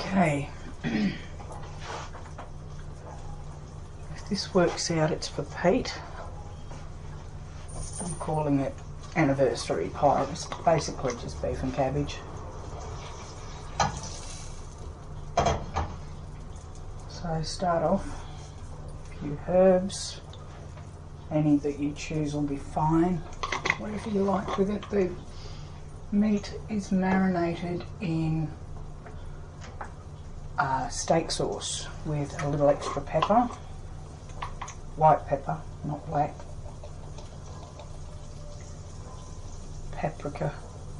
Okay. If this works out, it's for Pete. I'm calling it anniversary pie. It's basically just beef and cabbage. So start off, a few herbs, any that you choose will be fine, whatever you like with it. The meat is marinated in steak sauce with a little extra pepper, white pepper, not black, paprika.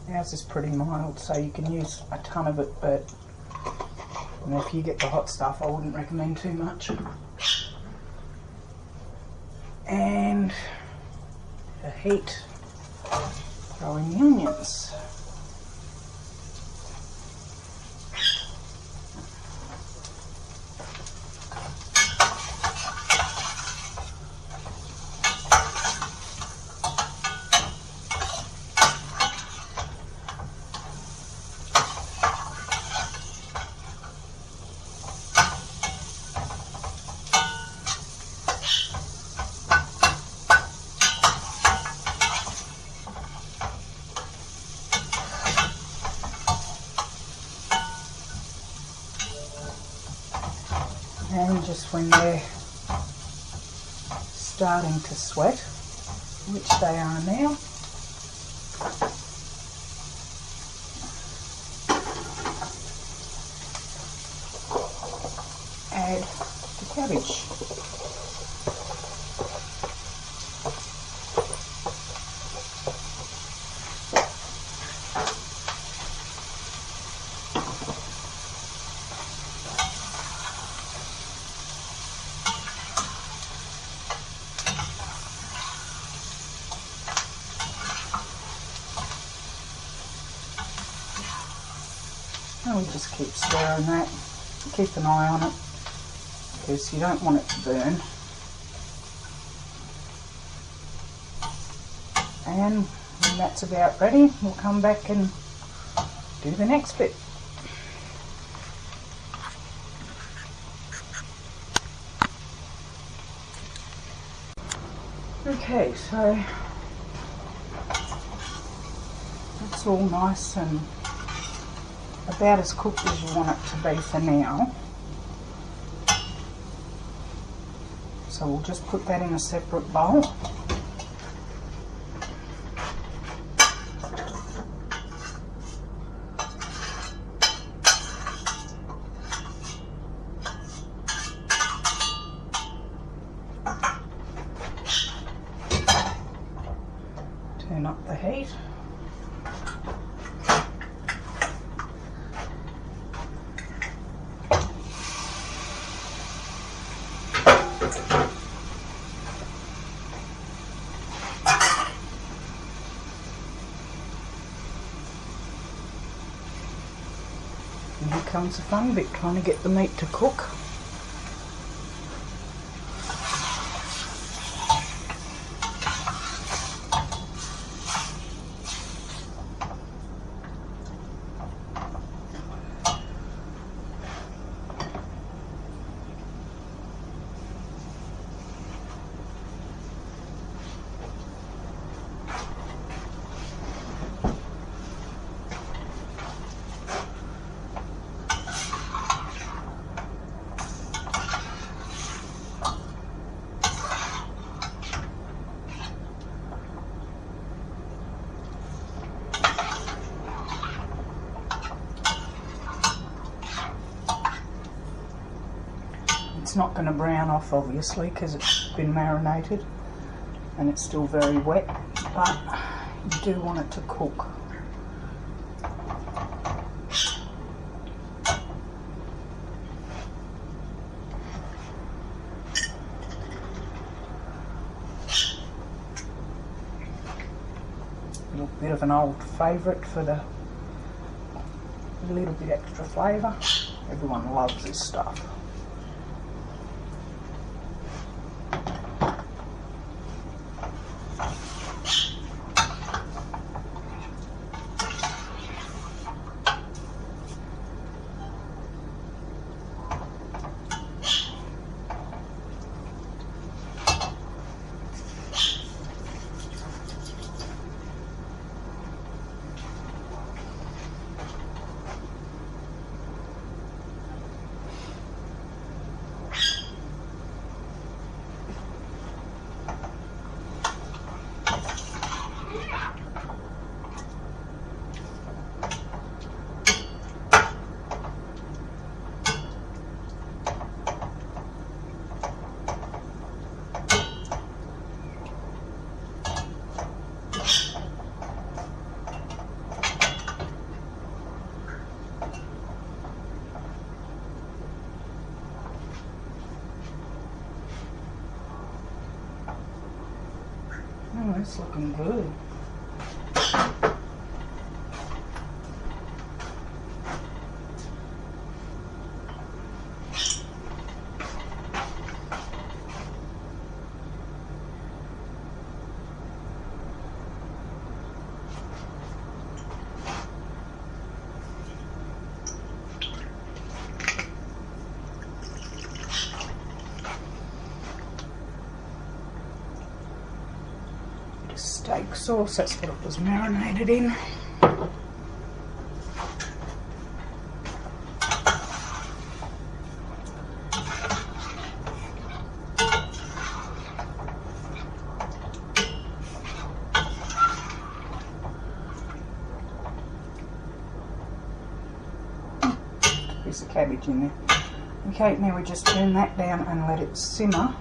Ours is pretty mild, so you can use a ton of it, but if you get the hot stuff, I wouldn't recommend too much. And the heat, throw in the onions. And just when they're starting to sweat, which they are now, add the cabbage. And we just keep stirring that, keep an eye on it, because you don't want it to burn. And when that's about ready, we'll come back and do the next bit. Okay, so that's all nice and about as cooked as you want it to be for now. So we'll just put that in a separate bowl. Turn up the heat. And here comes the fun bit, trying to get the meat to cook. It's not going to brown off obviously because it's been marinated and it's still very wet, but you do want it to cook. A little bit of an old favourite for the little bit extra flavour. Everyone loves this stuff. That's looking good. Steak sauce, that's what it was marinated in. Piece of cabbage in there. Okay, now we just turn that down and let it simmer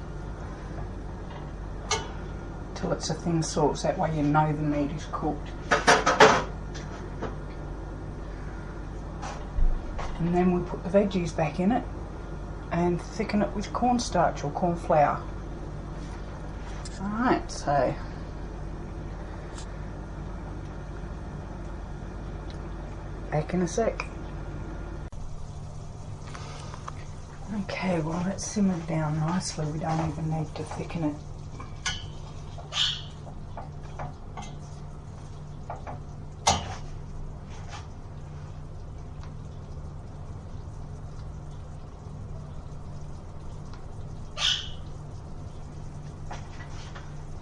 till it's a thin sauce, that way you know the meat is cooked. And then we put the veggies back in it and thicken it with cornstarch or corn flour. Alright, so back in a sec. Okay, well it's simmered down nicely, we don't even need to thicken it.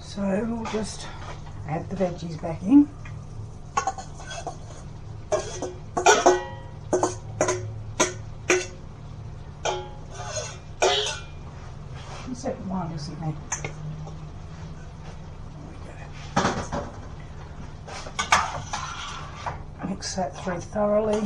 So we'll just add the veggies back in. The second one isn't there. Mix that through thoroughly.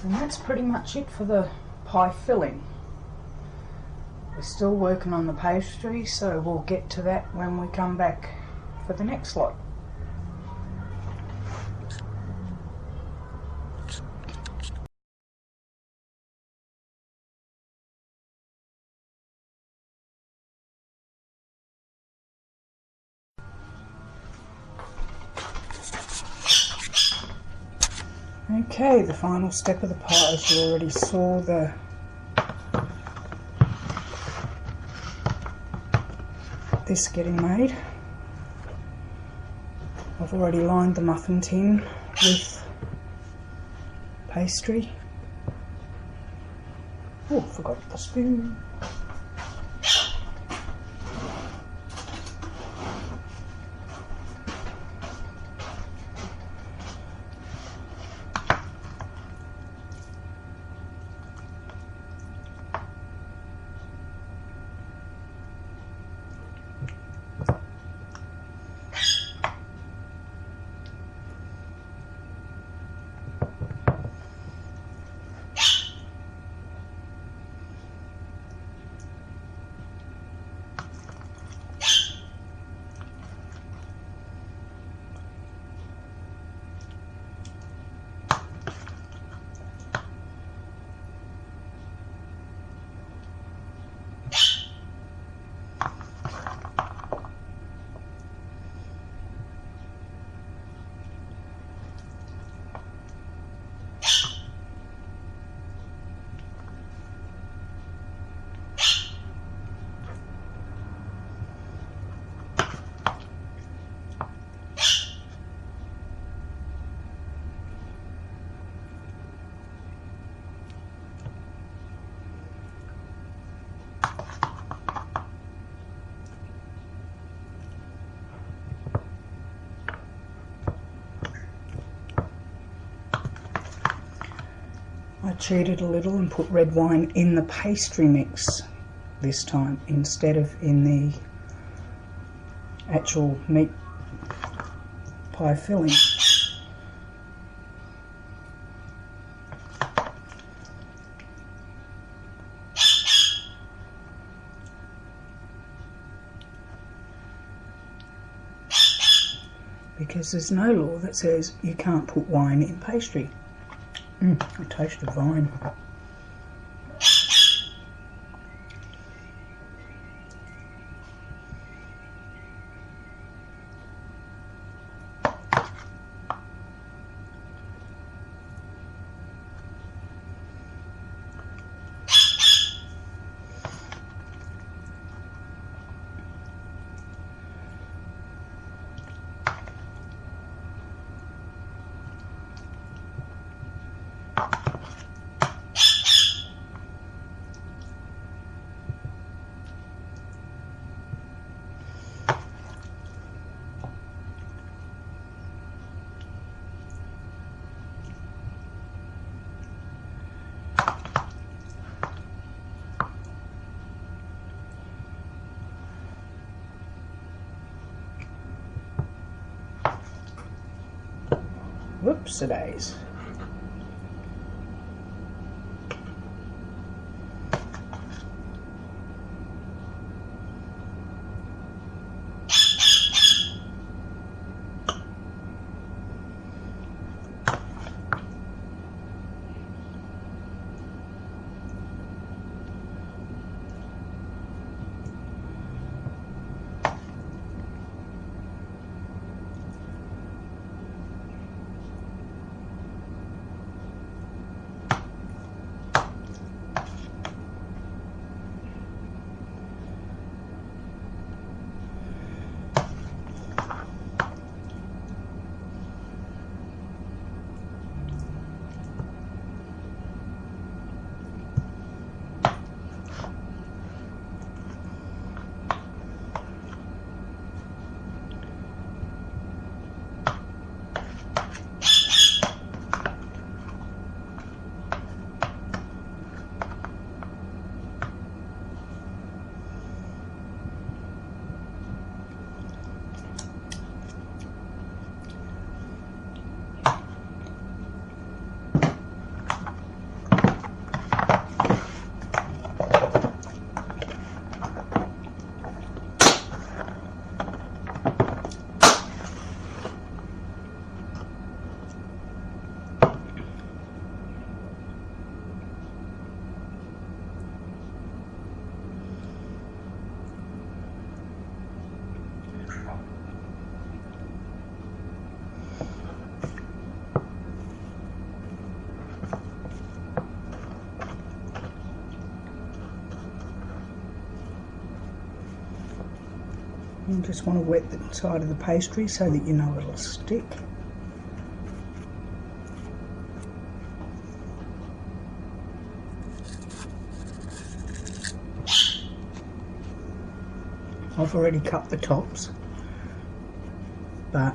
And that's pretty much it for the pie filling. We're still working on the pastry, so we'll get to that when we come back for the next lot. Okay, the final step of the pie, as you already saw this getting made. I've already lined the muffin tin with pastry. Oh, forgot the spoon. I cheated a little and put red wine in the pastry mix this time instead of in the actual meat pie filling. Because there's no law that says you can't put wine in pastry. A taste of wine. Whoops-a-days. You just want to wet the side of the pastry so that you know it'll stick. I've already cut the tops, but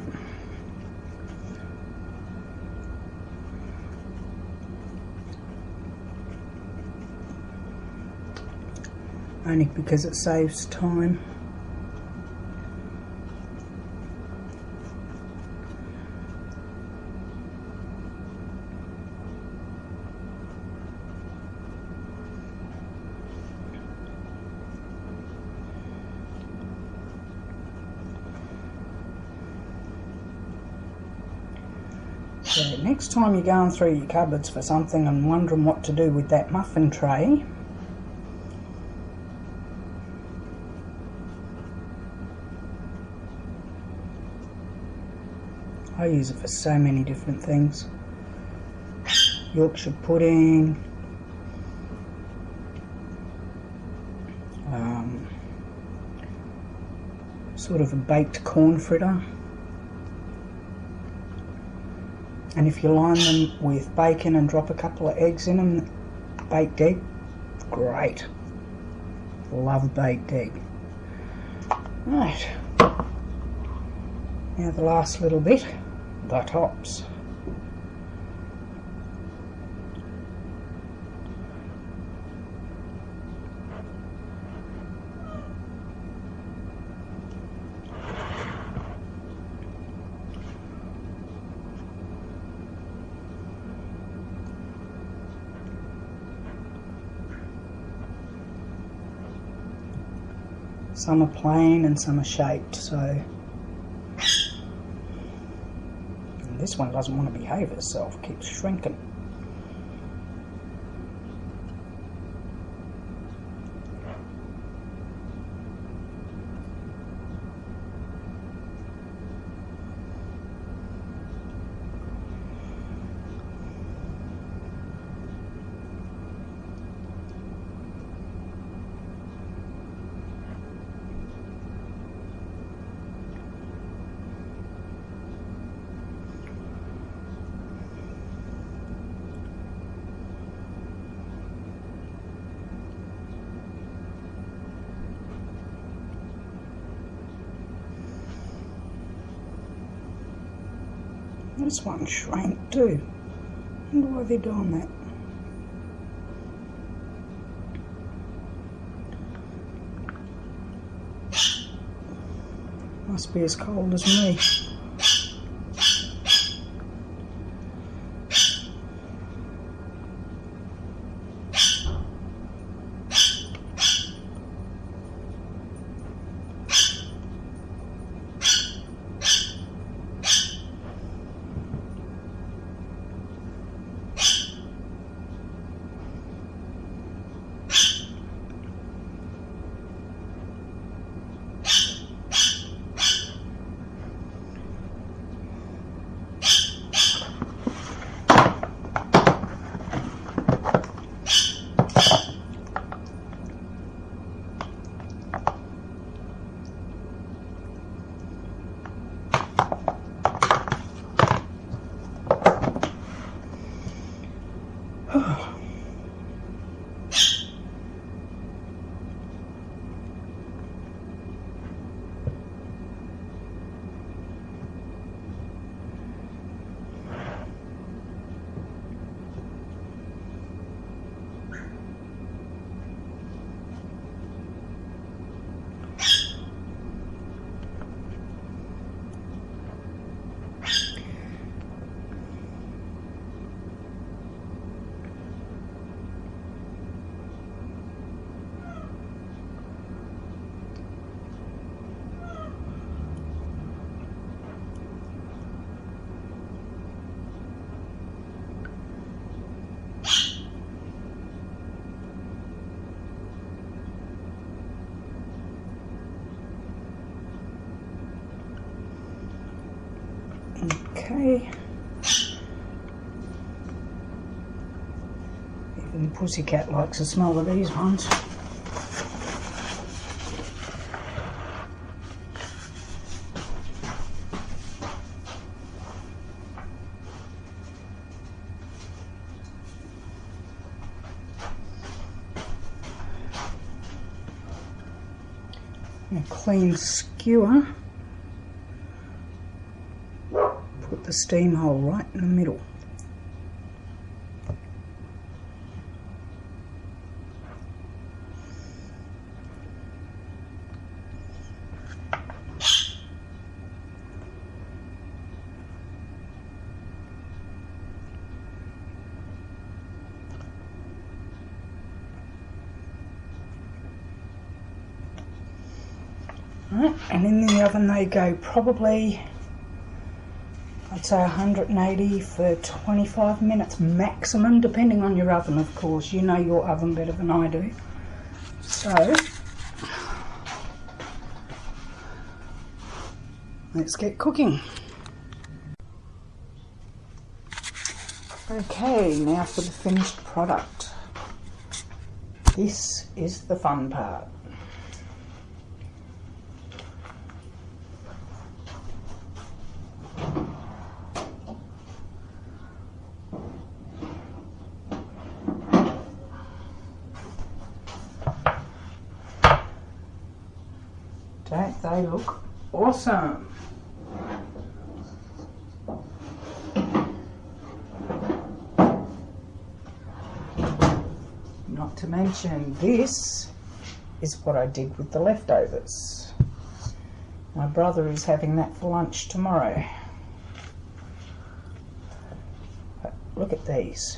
only because it saves time. So next time you're going through your cupboards for something and wondering what to do with that muffin tray, I use it for so many different things. Yorkshire pudding, sort of a baked corn fritter. And if you line them with bacon and drop a couple of eggs in them, baked egg, great. Love baked egg. Right, now the last little bit, the tops. Some are plain and some are shaped, so... And this one doesn't want to behave itself, keeps shrinking. This one shrank too. I wonder why they're doing that. Must be as cold as me. Okay. Even the pussycat likes the smell of these ones. A clean skewer. Put the steam hole right in the middle. Right, and in the oven they go probably, I'd say 180 for 25 minutes maximum, depending on your oven, of course. You know your oven better than I do. So, let's get cooking. Okay, now for the finished product. This is the fun part. Don't they look awesome? Not to mention, this is what I did with the leftovers. My brother is having that for lunch tomorrow. But look at these.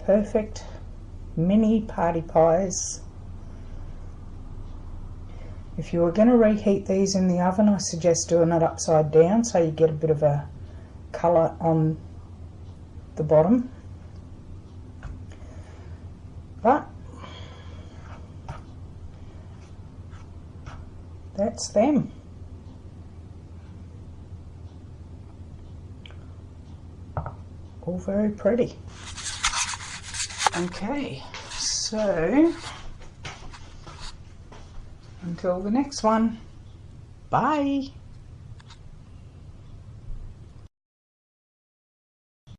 Perfect mini party pies If you are going to reheat these in the oven, I suggest doing it upside down so you get a bit of a colour on the bottom. But that's them. All very pretty. Okay, so until the next one, bye.